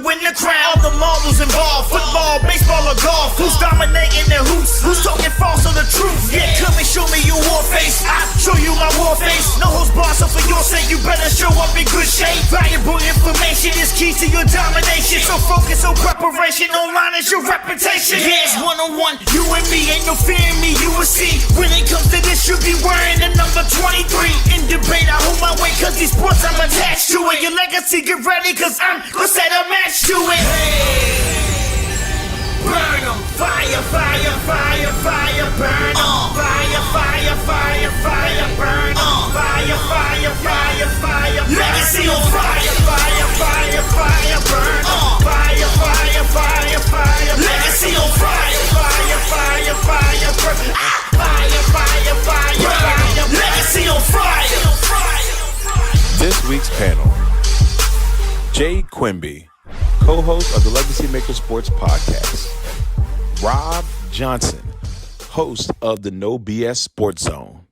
win the crown. All the marbles involved, football, baseball, or golf. Who's dominating the hoops? Who's talking false or the truth? Yeah, come and show me your war face. I show you my war face. No holds barred, so for your sake, you better show up in good shape. Valuable information is key to your domination. So focus on preparation, online is your reputation. Yeah, it's one-on-one, you and me, ain't no fear in me, you will see. When it comes to this, you be wearing the number 23. In debate, I hold my way, cause these sports I'm attached to it. Your legacy, get ready, cause I'm gonna set a match to it. Hey, burn them, fire, fire, fire, fire, burn them. Fire, fire, fire, fire, burn them. Fire, fire, fire, fire, legacy on fire, fire, fire, fire, burn them. Fire, fire, fire, fire, legacy on fire, fire, fire, fire, burn. Fire, fire, fire, fire, legacy on fire. This week's panel, Jay Quimby, co-host of the LegacyMaker Sports Podcast. Robb Johnson, host of the No BS Sports Zone.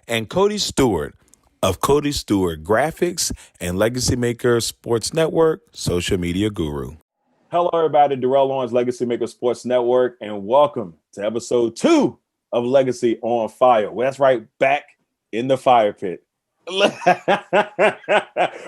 And Cody Stewart of Cody Stewart Graphics and LegacyMaker Sports Network, social media guru. Hello, everybody. Darrell Owens, LegacyMaker Sports Network, and welcome to episode 2 of Legacy on Fire. Well, that's right, back in the fire pit.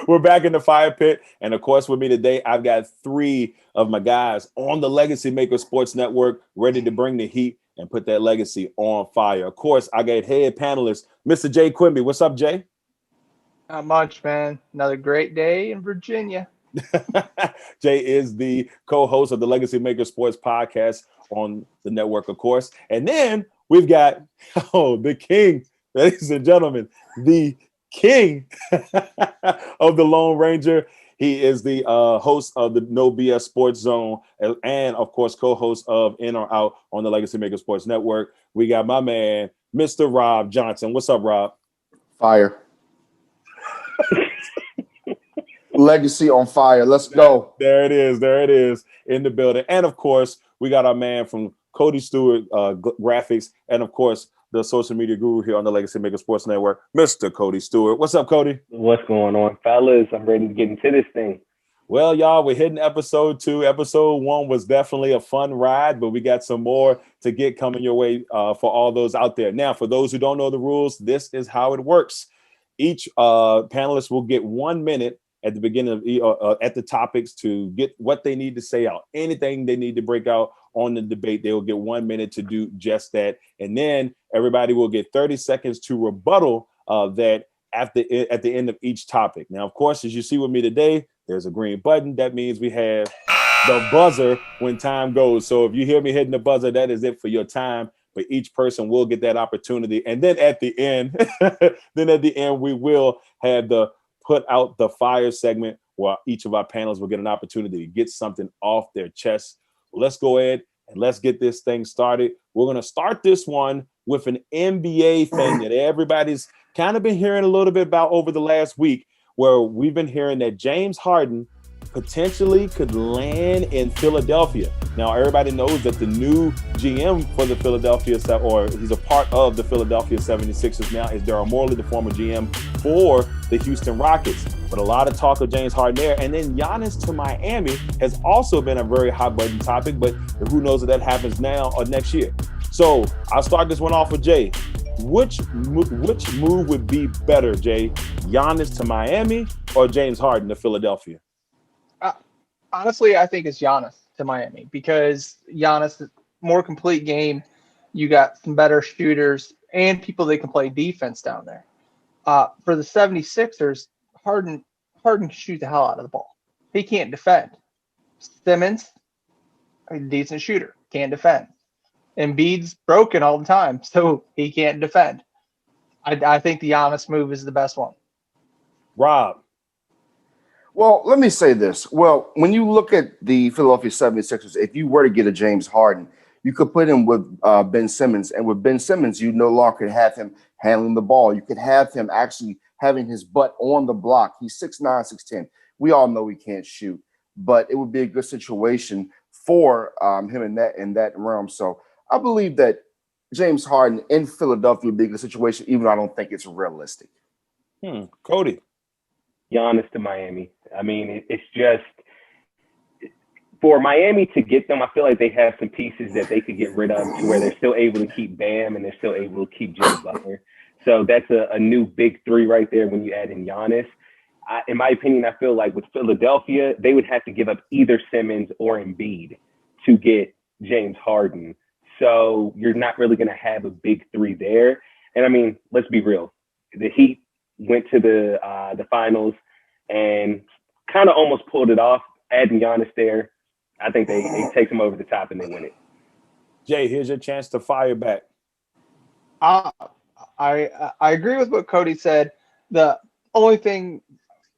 We're back in the fire pit, and of course with me today I've got 3 of my guys on the LegacyMaker Sports Network ready to bring the heat and put that legacy on fire. Of course, I got head panelist Mr. Jay Quimby. What's up, Jay? Not much, man. Another great day in Virginia. Jay is the co-host of the LegacyMaker Sports Podcast on the network, of course. And then we've got the king, ladies and gentlemen, the king of the Lone Ranger. He is the host of the No BS Sports Zone and, of course, co-host of In or Out on the LegacyMaker Sports Network. We got my man, Mr. Robb Johnson. What's up, Robb? Fire. Legacy on fire. Let's go. There it is. There it is in the building. And, of course, we got our man from Cody Stewart Graphics and, of course, the social media guru here on the LegacyMaker Sports Network, Mr. Cody Stewart. What's up, Cody? What's going on, fellas? I'm ready to get into this thing. Well, y'all, we're hitting episode 2. Episode 1 was definitely a fun ride, but we got some more to get coming your way for all those out there. Now, for those who don't know the rules, this is how it works. Each panelist will get 1 minute at the beginning of at the topics to get what they need to say out. Anything they need to break out on the debate, they will get 1 minute to do just that. And then everybody will get 30 seconds to rebuttal that at the end of each topic. Now, of course, as you see with me today, there's a green button. That means we have the buzzer when time goes. So if you hear me hitting the buzzer, that is it for your time. But each person will get that opportunity. And then at the end, we will have the put out the fire segment where each of our panelists will get an opportunity to get something off their chest. Let's go ahead and let's get this thing started. We're going to start this one with an NBA thing that everybody's kind of been hearing a little bit about over the last week, where we've been hearing that James Harden potentially could land in Philadelphia. Now, everybody knows that the new GM for the Philadelphia, or he's a part of the Philadelphia 76ers now, is Darrell, the former GM for the Houston Rockets. But a lot of talk of James Harden there. And then Giannis to Miami has also been a very hot button topic, but who knows if that happens now or next year. So I'll start this one off with Jay. Which move would be better, Jay? Giannis to Miami or James Harden to Philadelphia? Honestly, I think it's Giannis to Miami because Giannis, more complete game. You got some better shooters and people that can play defense down there. For the 76ers, Harden can shoot the hell out of the ball. He can't defend. Simmons, a decent shooter, can't defend. Embiid's broken all the time, so he can't defend. I think the Giannis move is the best one. Robb. Well, let me say this. Well, when you look at the Philadelphia 76ers, if you were to get a James Harden, you could put him with Ben Simmons. And with Ben Simmons, you no longer could have him handling the ball. You could have him actually having his butt on the block. He's 6'9", 6'10". We all know he can't shoot, but it would be a good situation for him in that realm. So I believe that James Harden in Philadelphia would be a good situation, even though I don't think it's realistic. Cody. Giannis to Miami. I mean, it's just for Miami to get them, I feel like they have some pieces that they could get rid of to where they're still able to keep Bam and they're still able to keep Jimmy Butler. So that's a new big three right there when you add in Giannis. In my opinion, I feel like with Philadelphia, they would have to give up either Simmons or Embiid to get James Harden. So you're not really going to have a big three there. And I mean, let's be real. The Heat went to the finals and kind of almost pulled it off. Adding Giannis there, I think they take them over the top and they win it. Jay, here's your chance to fire back. I agree with what Cody said. The only thing,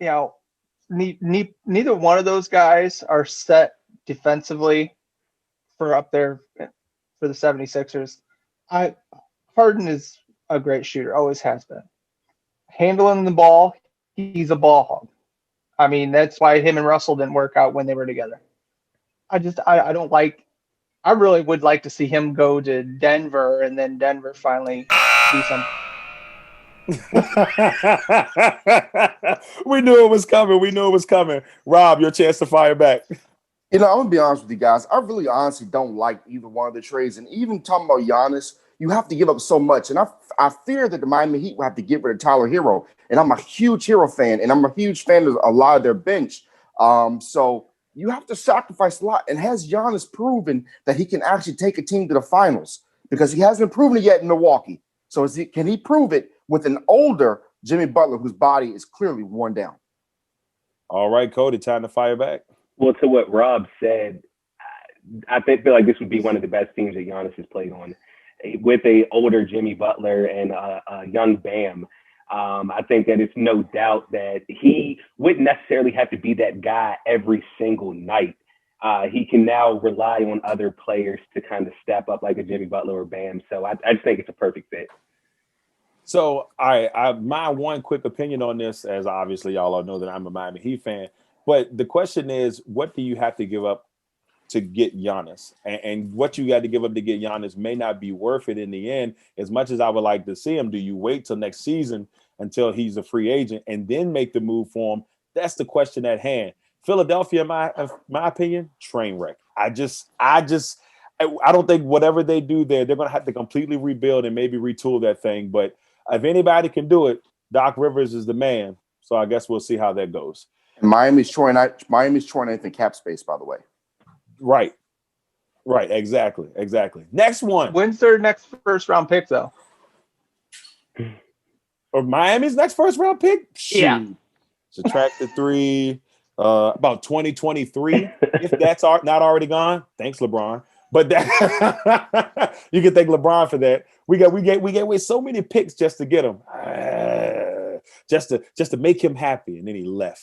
neither one of those guys are set defensively for up there for the 76ers. Harden is a great shooter, always has been. Handling the ball, he's a ball hog. I mean, that's why him and Russell didn't work out when they were together. I really would like to see him go to Denver and then Denver finally do something. We knew it was coming. Rob, your chance to fire back. I'm gonna be honest with you guys. I really honestly don't like either one of the trades. And even talking about Giannis, you have to give up so much. And I fear that the Miami Heat will have to get rid of Tyler Hero. And I'm a huge Hero fan, and I'm a huge fan of a lot of their bench. So you have to sacrifice a lot. And has Giannis proven that he can actually take a team to the finals? Because he hasn't proven it yet in Milwaukee. So can he prove it with an older Jimmy Butler whose body is clearly worn down? All right, Cody, time to fire back. Well, to what Rob said, I feel like this would be one of the best teams that Giannis has played on. With a older Jimmy Butler and a young Bam, I think that it's no doubt that he wouldn't necessarily have to be that guy every single night. He can now rely on other players to kind of step up like a Jimmy Butler or Bam. So I just think it's a perfect fit. So my one quick opinion on this, as obviously y'all all know that I'm a Miami Heat fan, but the question is, what do you have to give up to get Giannis? And what you got to give up to get Giannis may not be worth it in the end. As much as I would like to see him, do you wait till next season until he's a free agent and then make the move for him? That's the question at hand. Philadelphia, in my opinion, train wreck. I don't think whatever they do there, they're going to have to completely rebuild and maybe retool that thing. But if anybody can do it, Doc Rivers is the man. So I guess we'll see how that goes. Miami's trying anything cap space, by the way. Right. Exactly. Next one. When's their next first round pick, though? Or Miami's next first round pick? Yeah. Subtract the 3, about 2023. If that's not already gone, thanks, LeBron. But that you can thank LeBron for that. We gave away so many picks just to get him, just to make him happy, and then he left.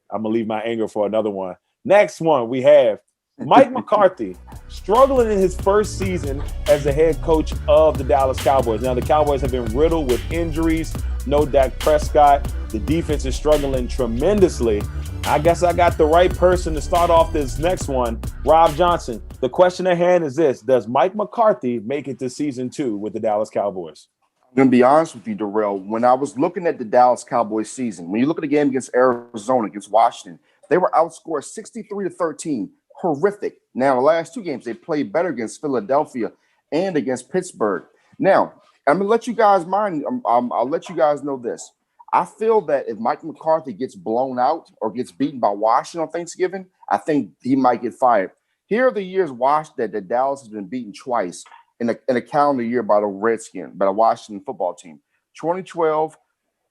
I'm gonna leave my anger for another one. Next one, we have Mike McCarthy struggling in his first season as the head coach of the Dallas Cowboys. Now, the Cowboys have been riddled with injuries. No Dak Prescott. The defense is struggling tremendously. I guess I got the right person to start off this next one, Rob Johnson. The question at hand is this: does Mike McCarthy make it to season 2 with the Dallas Cowboys? I'm going to be honest with you, Darrell. When I was looking at the Dallas Cowboys season, when you look at the game against Arizona, against Washington, they were outscored 63-13. Horrific. Now, the last 2 games, they played better against Philadelphia and against Pittsburgh. Now, I'm going to let you guys I'll let you guys know this. I feel that if Mike McCarthy gets blown out or gets beaten by Washington on Thanksgiving, I think he might get fired. Here are the years that Dallas has been beaten twice in a calendar year by the Redskins, by the Washington football team. 2012,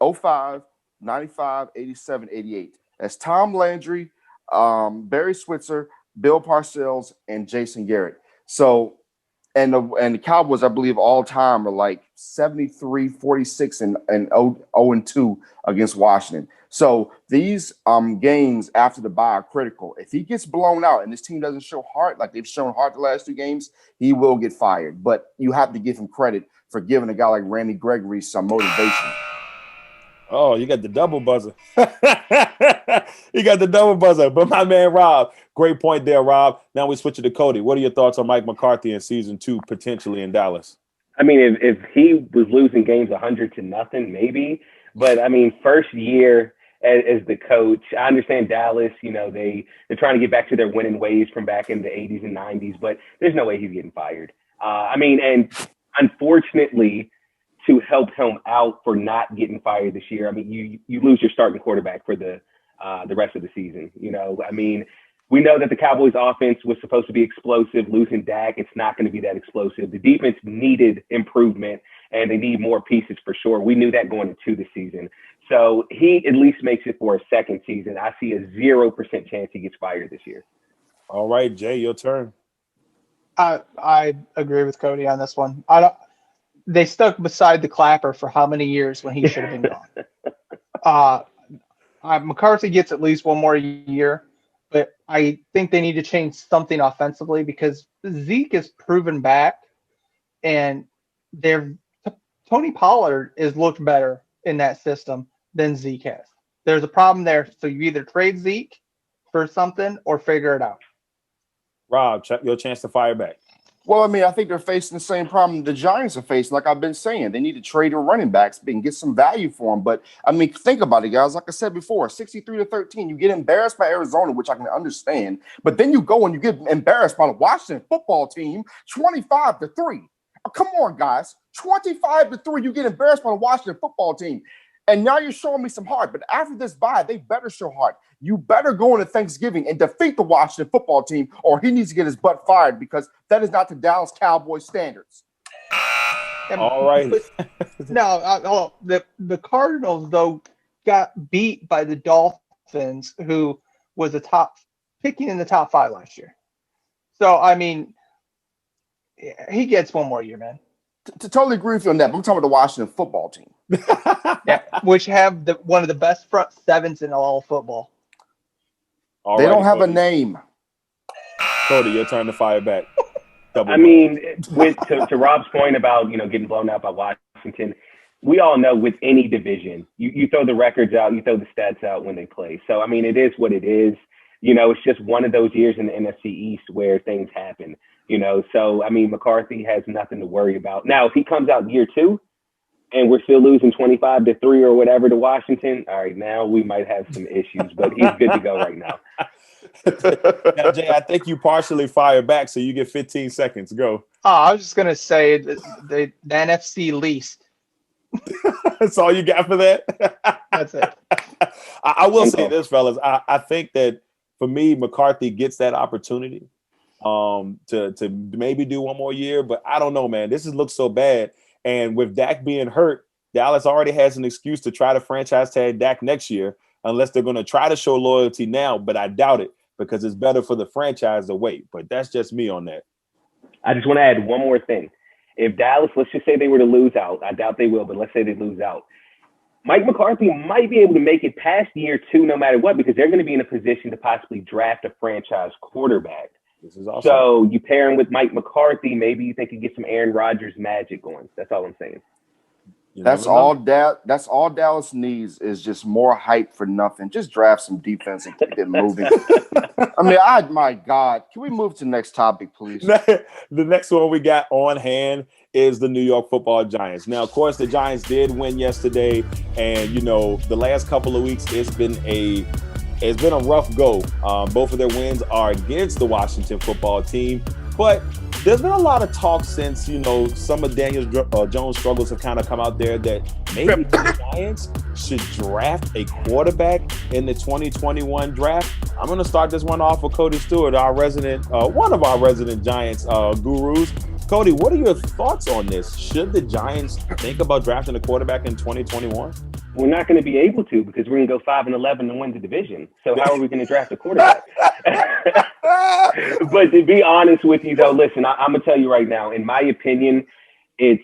05, 95, 87, 88. That's Tom Landry, Barry Switzer, Bill Parcells, and Jason Garrett. So, and the Cowboys, I believe, all time are like 73-46 and 0-2 against Washington. So these games after the bye are critical. If he gets blown out and this team doesn't show heart like they've shown heart the last 2 games, he will get fired. But you have to give him credit for giving a guy like Randy Gregory some motivation. Oh, you got the double buzzer. You got the double buzzer. But my man, Rob, great point there, Rob. Now we switch it to Cody. What are your thoughts on Mike McCarthy in season 2, potentially in Dallas? I mean, if he was losing games 100-0, maybe. But, I mean, first year, as the coach. I understand Dallas, they're trying to get back to their winning ways from back in the 80s and 90s, but there's no way he's getting fired. And unfortunately, to help him out for not getting fired this year, you lose your starting quarterback for the rest of the season. We know that the Cowboys offense was supposed to be explosive. Losing Dak, it's not going to be that explosive. The defense needed improvement, and they need more pieces for sure. We knew that going into the season. So he at least makes it for a second season. I see a 0% chance he gets fired this year. All right, Jay, your turn. I agree with Cody on this one. They stuck beside the clapper for how many years when he should have been gone. McCarthy gets at least one more year, but I think they need to change something offensively because Zeke is proven back, and Tony Pollard has looked better in that system than Zeke has. There's a problem there, so you either trade Zeke for something or figure it out. Rob, your chance to fire back. Well, I think they're facing the same problem the Giants are facing. Like I've been saying, they need to trade their running backs and get some value for them. But think about it, guys. Like I said before, 63-13, you get embarrassed by Arizona, which I can understand. But then you go and you get embarrassed by the Washington football team, 25-3. Oh, come on, guys, 25-3. You get embarrassed by the Washington football team. And now you're showing me some heart. But after this bye, they better show heart. You better go into Thanksgiving and defeat the Washington football team, or he needs to get his butt fired because that is not the Dallas Cowboys standards. All right. The Cardinals, though, got beat by the Dolphins, who was picking in the top 5 last year. So, he gets one more year, man. To totally agree with you on that, but I'm talking about the Washington football team. Yeah, which have one of the best front sevens in all football. They don't have a name. Cody, your turn to fire back. To Rob's point about getting blown out by Washington, we all know with any division, you throw the records out, you throw the stats out when they play. So it is what it is. It's just one of those years in the NFC East where things happen. So McCarthy has nothing to worry about. Now, if he comes out year 2 and we're still losing 25-3 or whatever to Washington, all right, now we might have some issues, but he's good to go right now. Now, Jay, I think you partially fired back, so you get 15 seconds. Go. I was just going to say the NFC least. That's all you got for that? That's it. I will say this, fellas. I think that, for me, McCarthy gets that opportunity to maybe do one more year, but I don't know, man. This looks so bad. And with Dak being hurt, Dallas already has an excuse to try to franchise tag Dak next year, unless they're going to try to show loyalty now, but I doubt it because it's better for the franchise to wait. But that's just me on that. I just want to add one more thing. If Dallas, let's just say they were to lose out, I doubt they will, but let's say they lose out. Mike McCarthy might be able to make it past year 2 no matter what, because they're going to be in a position to possibly draft a franchise quarterback. This is awesome. So you pair him with Mike McCarthy, maybe you think you get some Aaron Rodgers magic going. That's all I'm saying. That's all Dallas needs is just more hype for nothing. Just draft some defense and keep it moving. My God. Can we move to the next topic, please? The next one we got on hand is the New York Football Giants. Now, of course, the Giants did win yesterday, and the last couple of weeks it's been a rough go. Both of their wins are against the Washington football team, but there's been a lot of talk since, some of Daniel Jones' struggles have kind of come out there that maybe the Giants should draft a quarterback in the 2021 draft. I'm going to start this one off with Cody Stewart, one of our resident Giants gurus. Cody, what are your thoughts on this? Should the Giants think about drafting a quarterback in 2021? We're not going to be able to because we're going to go 5-11 and win the division. So how are we going to draft a quarterback? But to be honest with you, though, listen, I'm going to tell you right now, in my opinion, it's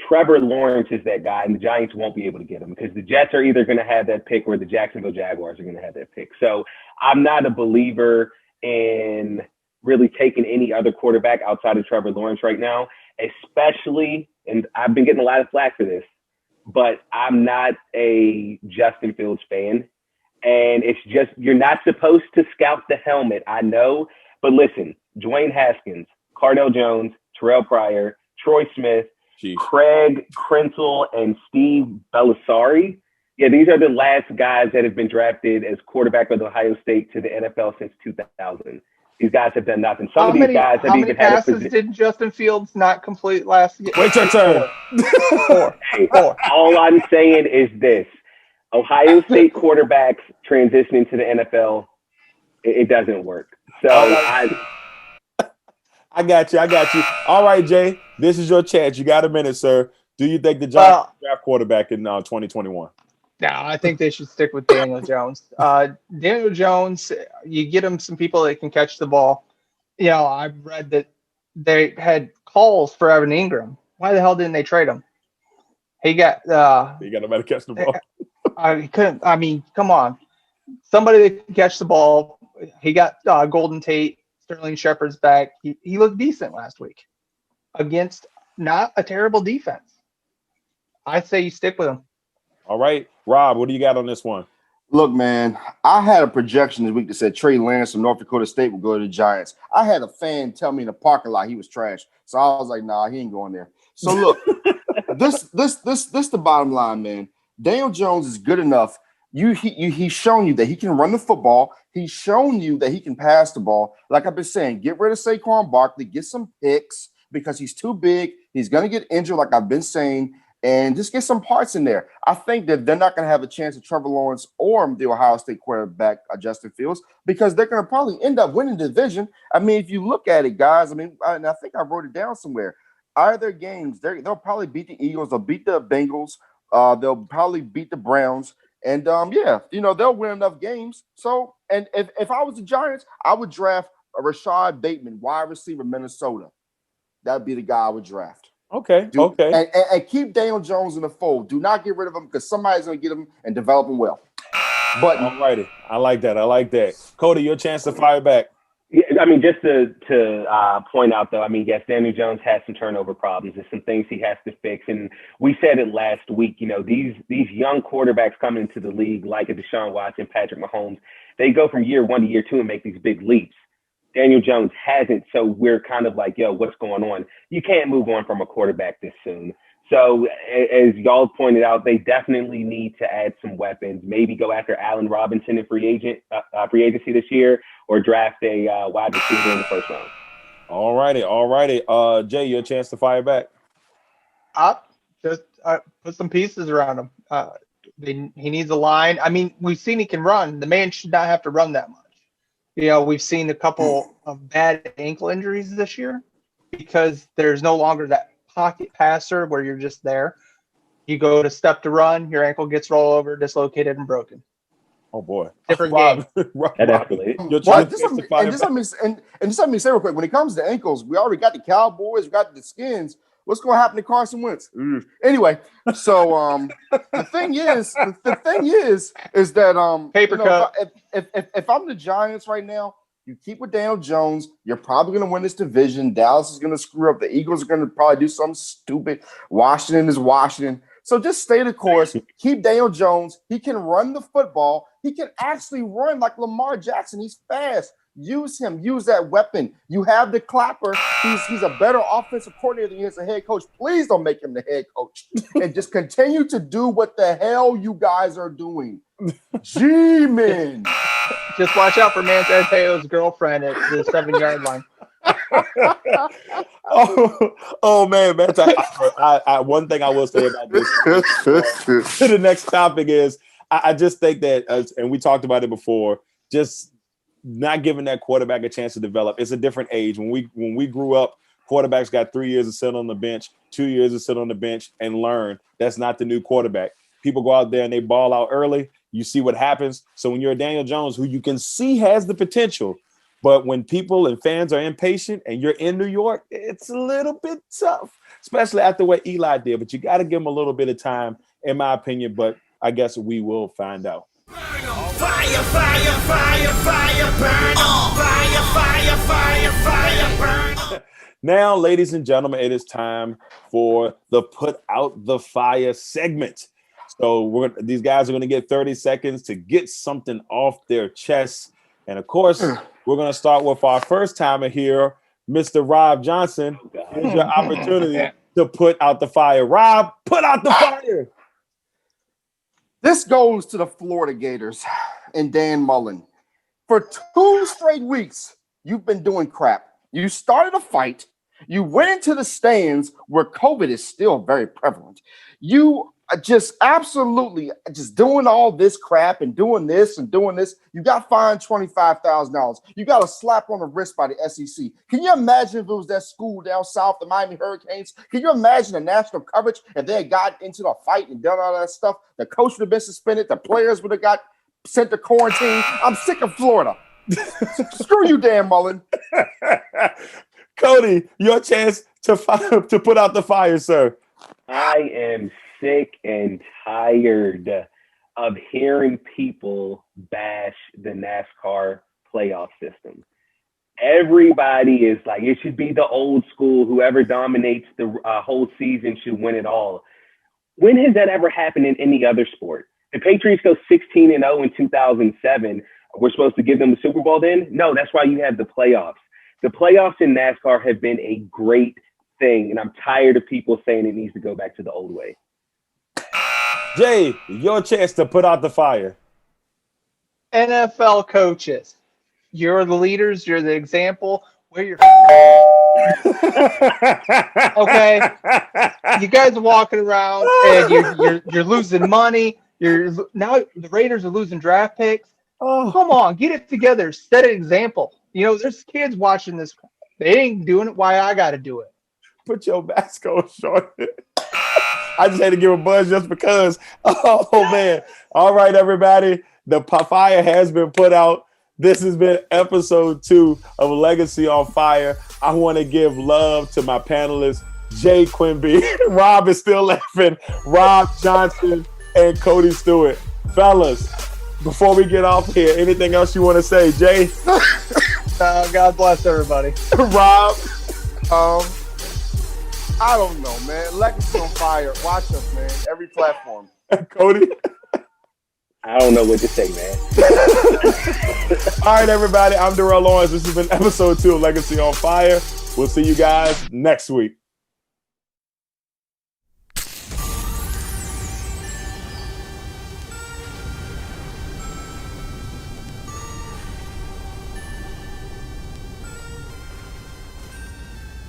Trevor Lawrence is that guy, and the Giants won't be able to get him because the Jets are either going to have that pick or the Jacksonville Jaguars are going to have that pick. So I'm not a believer in really taking any other quarterback outside of Trevor Lawrence right now, especially, and I've been getting a lot of flack for this, but I'm not a Justin Fields fan. And it's just, you're not supposed to scout the helmet, I know. But listen, Dwayne Haskins, Cardell Jones, Terrell Pryor, Troy Smith, Jeez. Craig Krenzel, and Steve Belisari, Yeah, these are the last guys that have been drafted as quarterback of Ohio State to the NFL since 2000. These guys have done nothing. Some of these guys have how many even had a passes position. did Justin Fields not complete last year? Wait your turn. Four. Hey, all I'm saying is this: Ohio State quarterbacks transitioning to the NFL, it doesn't work. So I got you. All right, Jay, this is your chance. You got a minute, sir. Do you think the Giants draft quarterback in 2021? No, I think they should stick with Daniel Jones. Daniel Jones, you get him some people that can catch the ball. You know, I've read that they had calls for Evan Ingram. Why the hell didn't they trade him? He got You got nobody to catch the ball. he couldn't. I mean, come on, somebody that can catch the ball. He got Golden Tate, Sterling Shepard's back. He looked decent last week against not a terrible defense. I'd say you stick with him. All right, Rob, what do you got on this one? Look, man, I had a projection this week that said Trey Lance from North Dakota State would go to the Giants. I had a fan tell me in the parking lot he was trash. So I was like, nah, he ain't going there. So look, this the bottom line, man. Daniel Jones is good enough. He's shown you that he can run the football. He's shown you that he can pass the ball. Like I've been saying, get rid of Saquon Barkley, get some picks because he's too big. He's going to get injured, like I've been saying. And just get some parts in there. I think that they're not going to have a chance at Trevor Lawrence or the Ohio State quarterback, Justin Fields, because they're going to probably end up winning the division. I mean, if you look at it, guys, and I think I wrote it down somewhere. Out of their games, they'll probably beat the Eagles. They'll beat the Bengals. They'll probably beat the Browns. And, they'll win enough games. So, and if I was the Giants, I would draft a Rashad Bateman, wide receiver, Minnesota. That would be the guy I would draft. Okay. And keep Daniel Jones in the fold. Do not get rid of him because somebody's going to get him and develop him well. But all righty. I like that. Cody, your chance to fire back. Yeah, I mean, just to point out, though, I mean, yes, Daniel Jones has some turnover problems. There's some things he has to fix. And we said it last week, these young quarterbacks coming into the league, like a Deshaun Watson, Patrick Mahomes, they go from year one to year two and make these big leaps. Daniel Jones hasn't, so we're kind of like, yo, what's going on? You can't move on from a quarterback this soon. So as y'all pointed out, they definitely need to add some weapons, maybe go after Allen Robinson in free agency this year, or draft a wide receiver in the first round. All righty. Jay, your chance to fire back. Just put some pieces around him. He needs a line. I mean, we've seen he can run. The man should not have to run that much. We've seen a couple of bad ankle injuries this year because there's no longer that pocket passer where you're just there. You go to step to run, your ankle gets rolled over, dislocated, and broken. Oh boy, different game. That escalated. Just let me say real quick. When it comes to ankles, we already got the Cowboys, we got the Skins. What's going to happen to Carson Wentz? Anyway, so the thing is that paper cut. If I'm the Giants right now, you keep with Daniel Jones. You're probably going to win this division. Dallas is going to screw up. The Eagles are going to probably do something stupid. Washington is Washington. So just stay the course. Keep Daniel Jones. He can run the football. He can actually run like Lamar Jackson. He's fast. Use him. Use that weapon. You have the Clapper. He's a better offensive coordinator than he is a head coach. Please don't make him the head coach. And just continue to do what the hell you guys are doing. G-men. Just watch out for Manteo's girlfriend at the 7-yard line. oh man, one thing I will say about this to the next topic is I just think that, and we talked about it before, just not giving that quarterback a chance to develop. It's a different age. When we grew up, quarterbacks got 3 years to sit on the bench, 2 years to sit on the bench and learn. That's not the new quarterback. People go out there and they ball out early. You see what happens. So when you're a Daniel Jones, who you can see has the potential, but when people and fans are impatient and you're in New York, it's a little bit tough, especially after what Eli did. But you got to give him a little bit of time, in my opinion. But I guess we will find out. Fire, fire, fire, fire, burn 'em. Fire, fire, burn 'em. Now, ladies and gentlemen, it is time for the Put Out the Fire segment. So these guys are going to get 30 seconds to get something off their chest. And of course, we're going to start with our first timer here, Mr. Robb Johnson. Here's your opportunity to put out the fire. Robb, put out the fire. This goes to the Florida Gators and Dan Mullen. For 2 straight weeks, you've been doing crap. You started a fight. You went into the stands where COVID is still very prevalent. You are just absolutely just doing all this crap and doing this and doing this. You got fined $25,000. You got a slap on the wrist by the SEC. Can you imagine if it was that school down south, the Miami Hurricanes? Can you imagine the national coverage if they had gotten into the fight and done all that stuff? The coach would have been suspended. The players would have got sent to quarantine. I'm sick of Florida. Screw you, Dan Mullen. Cody, your chance to put out the fire, sir. I am sick and tired of hearing people bash the NASCAR playoff system. Everybody is like, it should be the old school. Whoever dominates the whole season should win it all. When has that ever happened in any other sport? The Patriots go 16-0 in 2007. We're supposed to give them the Super Bowl then? No, that's why you have the playoffs. The playoffs in NASCAR have been a great thing, and I'm tired of people saying it needs to go back to the old way. Jay, your chance to put out the fire. NFL coaches, you're the leaders. You're the example. Wear your okay. You guys are walking around and you're losing money. Now the Raiders are losing draft picks. Oh, come on, get it together. Set an example. You know, there's kids watching this. They ain't doing it. Why I got to do it? Put your mask on, short. I just had to give a buzz just because. Oh, man. All right, everybody. The fire has been put out. This has been episode 2 of Legacy on Fire. I want to give love to my panelists, Jay Quimby. Robb is still laughing. Robb Johnson and Cody Stewart. Fellas, before we get off here, anything else you want to say, Jay? God bless everybody. Robb? I don't know, man. Legacy on Fire. Watch us, man. Every platform. Cody? I don't know what to say, man. All right, everybody. I'm Darrell Owens. This has been episode 2 of Legacy on Fire. We'll see you guys next week.